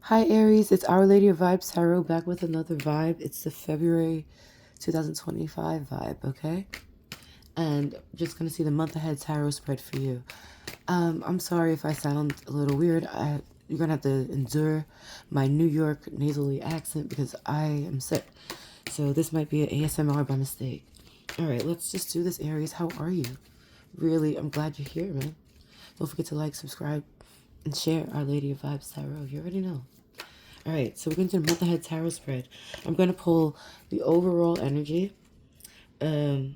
Hi Aries, it's Our Lady of Vibes Tarot back with another vibe. It's the February 2025 vibe, okay? And just gonna see the month ahead tarot spread for you. I'm sorry if I sound a little weird. You're gonna have to endure my New York nasally accent because I am sick. So this might be an ASMR by mistake. All right, let's just do this, Aries. How are you? Really, I'm glad you're here, man. Don't forget to like, subscribe, and share Our Lady of Vibes Tarot. You already know. All right, so we're going to do a month ahead tarot spread. I'm going to pull the overall energy, and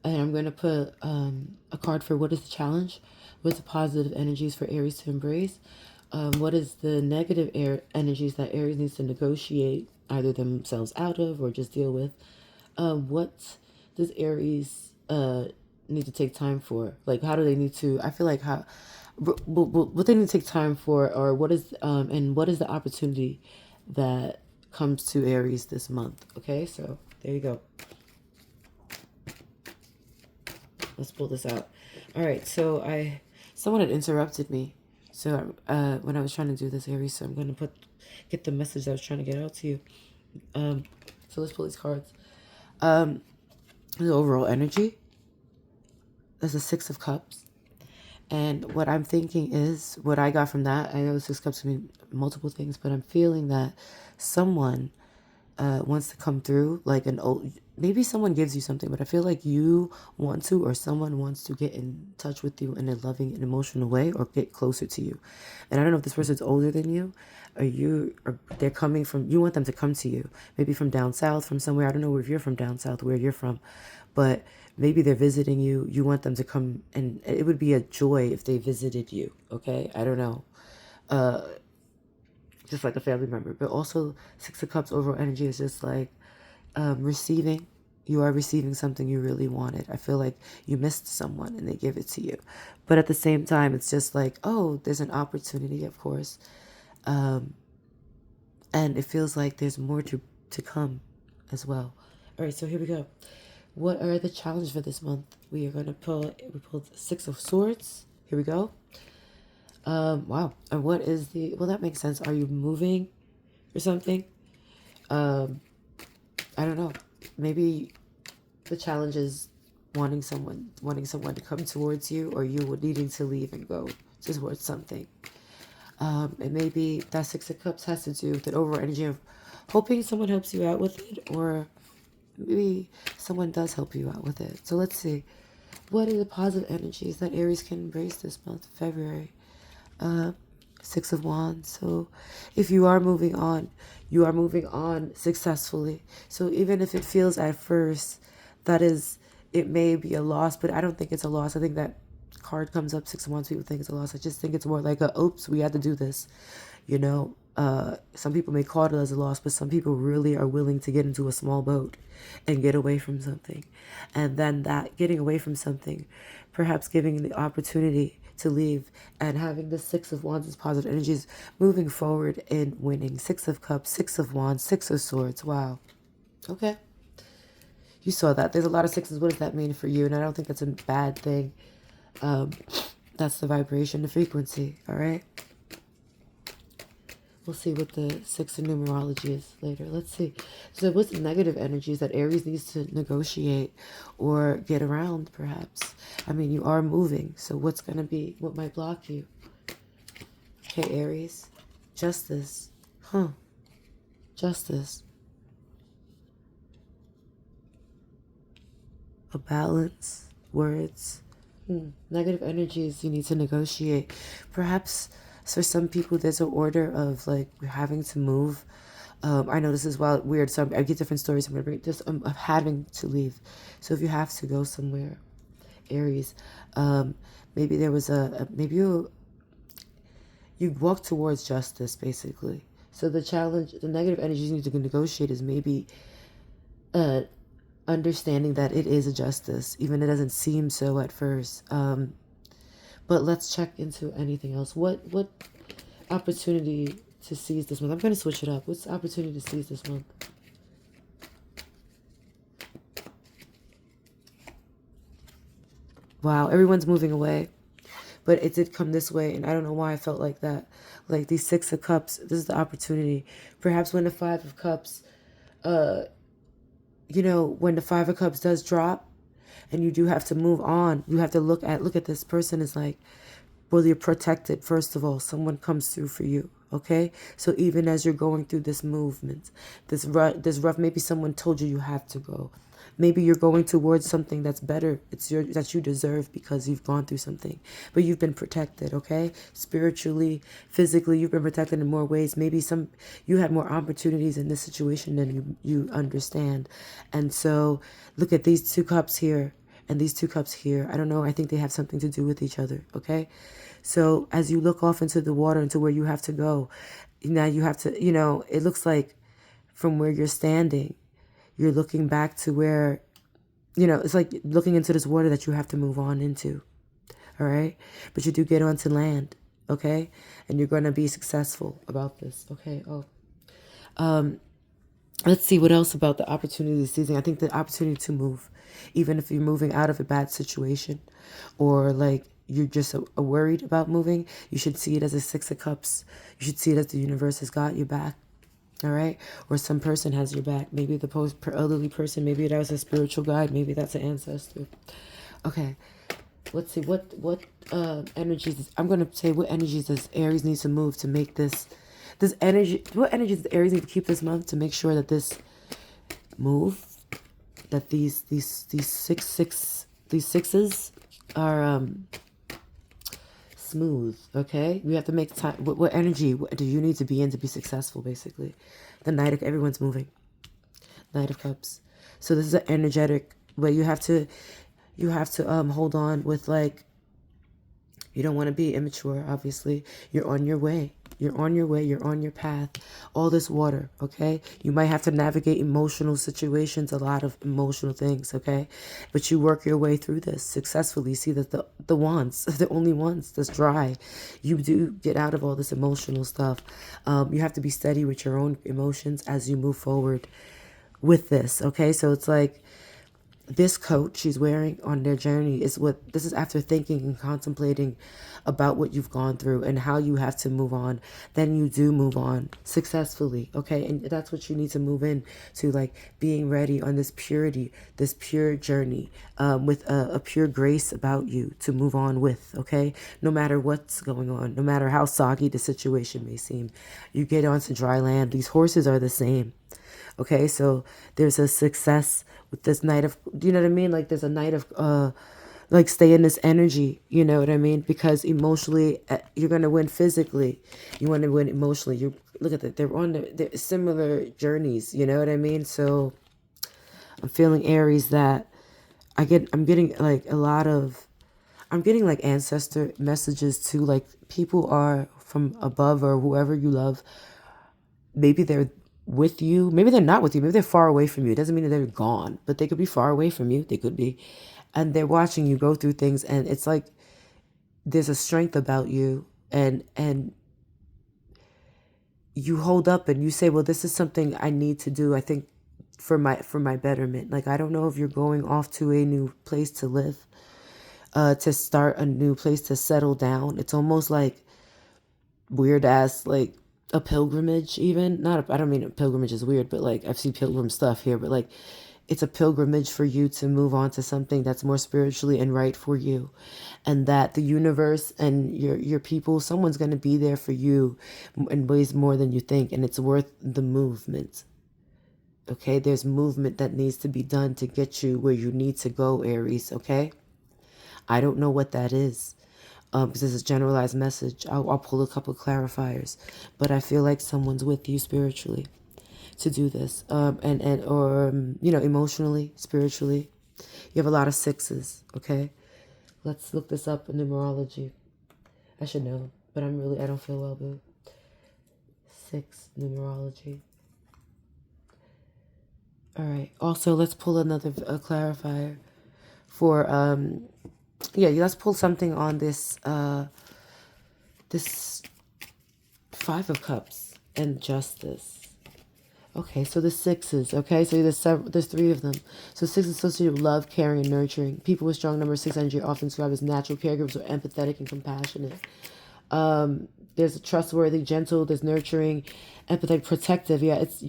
I'm going to put a card for what is the challenge, what's the positive energies for Aries to embrace, what is the negative energies that Aries needs to negotiate either themselves out of or just deal with. What does Aries need to take time for? Like, how do they need to? I feel like how what they need to take time for, or what is and what is the opportunity that comes to Aries this month? Okay, so there you go. Let's pull this out. All right, so someone had interrupted me, so when I was trying to do this, Aries, so I'm gonna get the message I was trying to get out to you. So let's pull these cards. The overall energy. There's a Six of Cups. And what I'm thinking is, what I got from that, I know the Six of Cups can mean multiple things, but I'm feeling that someone wants to come through, like maybe someone gives you something, but I feel like you want to, or someone wants to get in touch with you in a loving and emotional way, or get closer to you. And I don't know if this person's older than you, or they're coming from, you want them to come to you, maybe from down south, from somewhere. I don't know if you're from down south, where you're from, but maybe they're visiting you. You want them to come, and it would be a joy if they visited you. Okay, I don't know. Just like a family member. But also, Six of Cups overall energy is just like receiving. You are receiving something you really wanted. I feel like you missed someone and they give it to you. But at the same time, it's just like, oh, there's an opportunity, of course. And it feels like there's more to come as well. All right, so here we go. What are the challenges for this month? We are going to we pulled Six of Swords. Here we go. Wow. And what is well, that makes sense. Are you moving or something? I don't know. Maybe the challenge is wanting someone to come towards you, or you needing to leave and go towards something. And maybe that Six of Cups has to do with the overall energy of hoping someone helps you out with it, or maybe someone does help you out with it. So let's see. What are the positive energies that Aries can embrace this month, February? Six of Wands. So if you are moving on successfully. So even if it feels at first it may be a loss, but I don't think it's a loss. I think that card comes up, Six of Wands, people think it's a loss. I just think it's more like oops, we had to do this. Some people may call it as a loss, but some people really are willing to get into a small boat and get away from something. And then that getting away from something, perhaps giving the opportunity to leave, and having the Six of Wands as positive energies, moving forward and winning. Six of Cups, Six of Wands, Six of Swords. Wow. Okay. You saw that. There's a lot of sixes. What does that mean for you? And I don't think that's a bad thing. That's the vibration, the frequency. All right. We'll see what the Six of numerology is later. Let's see. So what's the negative energies that Aries needs to negotiate or get around, perhaps? I mean, you are moving. So what might block you? Okay, Aries. Justice. Justice. A balance. Words. Negative energies you need to negotiate. Perhaps for some people there's an order of like having to move. I know this is weird, so I get different stories. I'm gonna bring this of having to leave. So if you have to go somewhere, Aries, maybe there was maybe you walk towards justice, basically. So the negative energies you need to negotiate is maybe understanding that it is a justice, even it doesn't seem so at first. But let's check into anything else. What opportunity to seize this month? I'm going to switch it up. What's the opportunity to seize this month? Wow, everyone's moving away. but it did come this way, and I don't know why I felt like that. Like these Six of Cups, this is the opportunity. Perhaps when the Five of Cups, when the Five of Cups does drop, and you do have to move on, you have to look at this person as like, well, you're protected. First of all, someone comes through for you. Okay, so even as you're going through this movement, this rough, maybe someone told you you have to go. Maybe you're going towards something that's better. That you deserve because you've gone through something, but you've been protected. Okay, spiritually, physically, you've been protected in more ways. Maybe you had more opportunities in this situation than you understand, and so look at these two cups here and these two cups here. I don't know. I think they have something to do with each other. Okay. So as you look off into the water, into where you have to go, now you have to, it looks like from where you're standing, you're looking back to where, it's like looking into this water that you have to move on into. All right. But you do get onto land. Okay. And you're going to be successful about this. Okay. Let's see what else about the opportunity season. I think the opportunity to move, even if you're moving out of a bad situation, or like you're just worried about moving, you should see it as a Six of Cups. You should see it as the universe has got your back. All right. Or some person has your back. Maybe the elderly person. Maybe that was a spiritual guide. Maybe that's an ancestor. Okay. Let's see what energies. I'm going to say what energies does Aries need to move to make this. What energies does Aries need to keep this month to make sure that this move, that these sixes are smooth. Okay, we have to make time. What energy do you need to be in to be successful? Basically, the Knight of everyone's moving. Knight of Cups. So this is an energetic way. You have to hold on with, like, you don't want to be immature. Obviously, you're on your way. You're on your way. You're on your path. All this water, okay? You might have to navigate emotional situations, a lot of emotional things, okay? But you work your way through this successfully. See that the wands, the only ones that's dry. You do get out of all this emotional stuff. You have to be steady with your own emotions as you move forward with this, okay? So it's like, this coat she's wearing on their journey this is after thinking and contemplating about what you've gone through and how you have to move on. Then you do move on successfully, okay? And that's what you need to move in to, like being ready on this purity, this pure journey, with a pure grace about you to move on with, okay? No matter what's going on, no matter how soggy the situation may seem, you get onto dry land. These horses are the same. Okay, so there's a success with this Knight of, you know what I mean? Like there's a Knight of, like stay in this energy, you know what I mean? Because emotionally, you're going to win physically. You want to win emotionally. You look at that. They're on they're similar journeys, you know what I mean? So I'm feeling Aries that I'm getting like I'm getting like ancestor messages too. Like people are from above, or whoever you love. Maybe they're with you. Maybe they're not with you. Maybe they're far away from you. It doesn't mean that they're gone, but they could be far away from you. They could be. And they're watching you go through things. And it's like there's a strength about you. And you hold up and you say, well, this is something I need to do. I think for my betterment. Like, I don't know if you're going off to a new place to live, to start a new place to settle down. It's almost like weird ass, like a pilgrimage even. I don't mean a pilgrimage is weird, but like I've seen pilgrim stuff here, but like it's a pilgrimage for you to move on to something that's more spiritually and right for you. And that the universe and your people, someone's going to be there for you in ways more than you think. And it's worth the movement. Okay, there's movement that needs to be done to get you where you need to go, Aries, okay? I don't know what that is. Because it's a generalized message. I'll pull a couple clarifiers, but I feel like someone's with you spiritually to do this, or emotionally, spiritually. You have a lot of sixes. Okay, let's look this up in numerology. I should know, but I don't feel well, boo. 6 numerology. All right. Also, let's pull another clarifier for let's pull something on this this 5 of Cups and Justice. Okay, so the sixes. Okay, so there's three of them. So six is associated with love, caring, and nurturing. People with strong number six energy are often described as natural caregivers or empathetic and compassionate. There's trustworthy, gentle. There's nurturing, empathetic, protective. Yeah, it's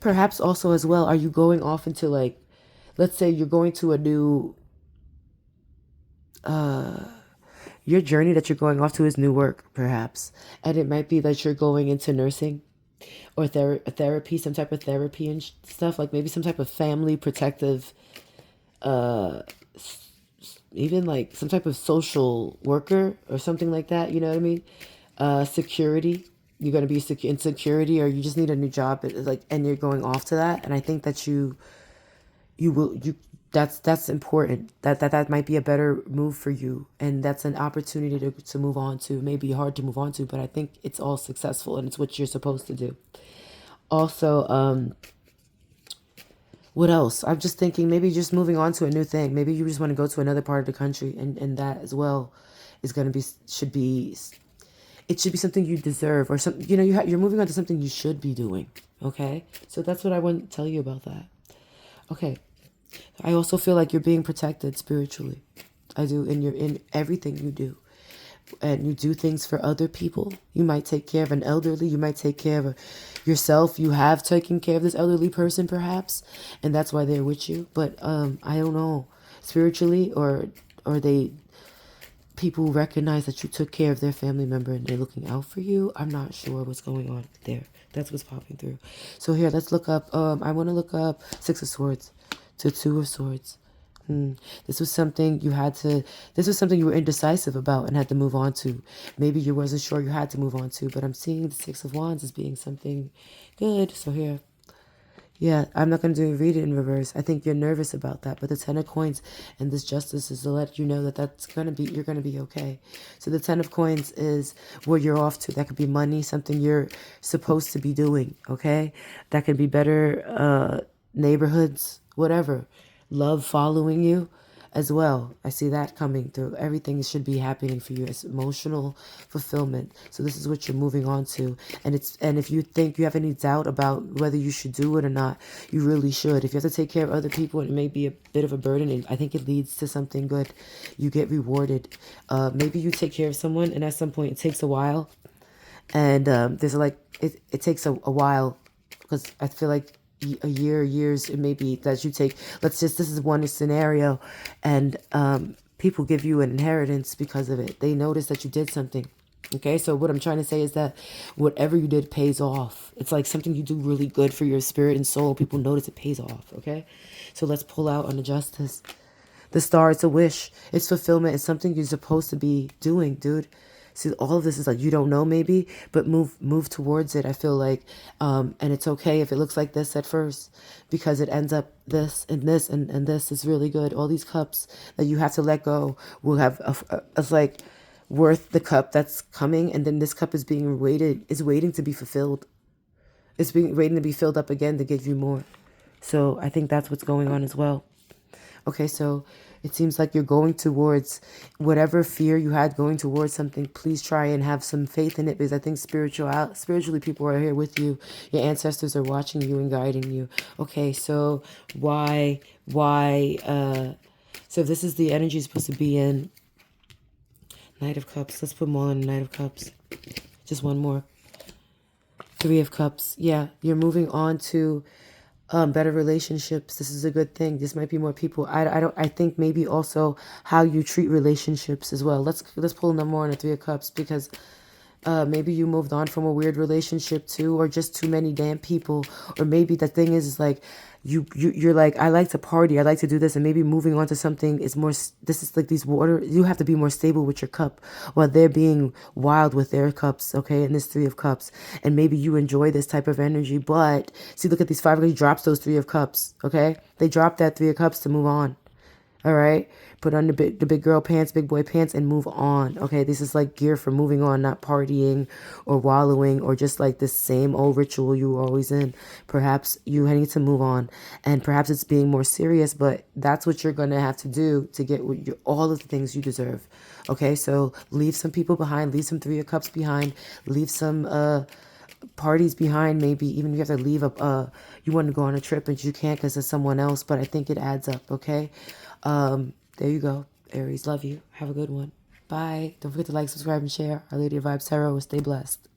perhaps also as well. Are you going off into like, let's say you're going to a new your journey that you're going off to is new work, perhaps. And it might be that you're going into nursing or therapy, some type of therapy and stuff, like maybe some type of family protective, even like some type of social worker or something like that. You know what I mean? Security. You're going to be in security, or you just need a new job, like, and you're going off to that. And I think that you will, that's important. That might be a better move for you, and that's an opportunity to move on to. It may be hard to move on to, but I think it's all successful and it's what you're supposed to do. Also, what else? I'm just thinking maybe just moving on to a new thing. Maybe you just want to go to another part of the country, and that as well is going to be, it should be something you deserve, or something, you're moving on to something you should be doing. Okay. So that's what I want to tell you about that. Okay. I also feel like you're being protected spiritually. I do, in everything you do. And you do things for other people. You might take care of an elderly. You might take care of yourself. You have taken care of this elderly person, perhaps, and that's why they're with you. But I don't know, spiritually, or people recognize that you took care of their family member and they're looking out for you. I'm not sure what's going on there. That's what's popping through. So here, let's look up. I want to look up Six of Swords to Two of Swords. This was something you were indecisive about and had to move on to. Maybe you wasn't sure you had to move on to, but I'm seeing the Six of Wands as being something good. So here, yeah, I'm not going to read it in reverse. I think you're nervous about that, but the Ten of Coins and this Justice is to let you know that you're going to be okay. So the Ten of Coins is where you're off to. That could be money, something you're supposed to be doing, okay? That could be better neighborhoods, whatever. Love following you as well. I see that coming through. Everything should be happening for you. It's emotional fulfillment. So this is what you're moving on to. And if you think you have any doubt about whether you should do it or not, you really should. If you have to take care of other people, it may be a bit of a burden, and I think it leads to something good. You get rewarded. Maybe you take care of someone, and at some point it takes a while. And there's like, it takes a while, because I feel like a year, years, it may be that you take, this is one scenario, and people give you an inheritance because of it. They notice that you did something. Okay, so what I'm trying to say is that whatever you did pays off. It's like something you do really good for your spirit and soul. People notice it pays off. Okay, so let's pull out on the Justice. The Star, it's a wish. It's fulfillment. It's something you're supposed to be doing, dude. See, all of this is like, you don't know maybe, but move towards it. I feel like, and it's okay if it looks like this at first, because it ends up this and this and this is really good. All these cups that you have to let go will have it's like worth the cup that's coming, and then this cup is waiting to be fulfilled. It's waiting to be filled up again to give you more. So I think that's what's going on as well. Okay, so it seems like you're going towards whatever fear you had going towards something. Please try and have some faith in it, because I think spiritually people are here with you. Your ancestors are watching you and guiding you. Okay, so so if this is the energy you're supposed to be in, Knight of Cups. Let's put them all in Knight of Cups. Just one more. Three of Cups. Yeah, you're moving on to better relationships. This is a good thing. This might be more people. I think maybe also how you treat relationships as well. Let's pull them more on the Three of Cups, because maybe you moved on from a weird relationship too, or just too many damn people, or maybe the thing is like you're like, I like to party, I like to do this, and maybe moving on to something is more. This is like these water. You have to be more stable with your cup, while they're being wild with their cups. Okay, and this Three of Cups, and maybe you enjoy this type of energy, but see, look at these five. He drops those Three of Cups. Okay, they drop that Three of Cups to move on. All right, put on the big girl pants, big boy pants, and move on. Okay, this is like gear for moving on, not partying or wallowing or just like the same old ritual you were always in. Perhaps you need to move on, and perhaps it's being more serious, but that's what you're gonna have to do to get all of the things you deserve. Okay, so leave some people behind, leave some Three of Cups behind, leave some parties behind, maybe even if you have to leave you want to go on a trip and you can't because it's someone else, but I think it adds up. Okay. There you go, Aries. Love you. Have a good one. Bye. Don't forget to like, subscribe, and share. Our Lady of Vibes Tarot. Stay blessed.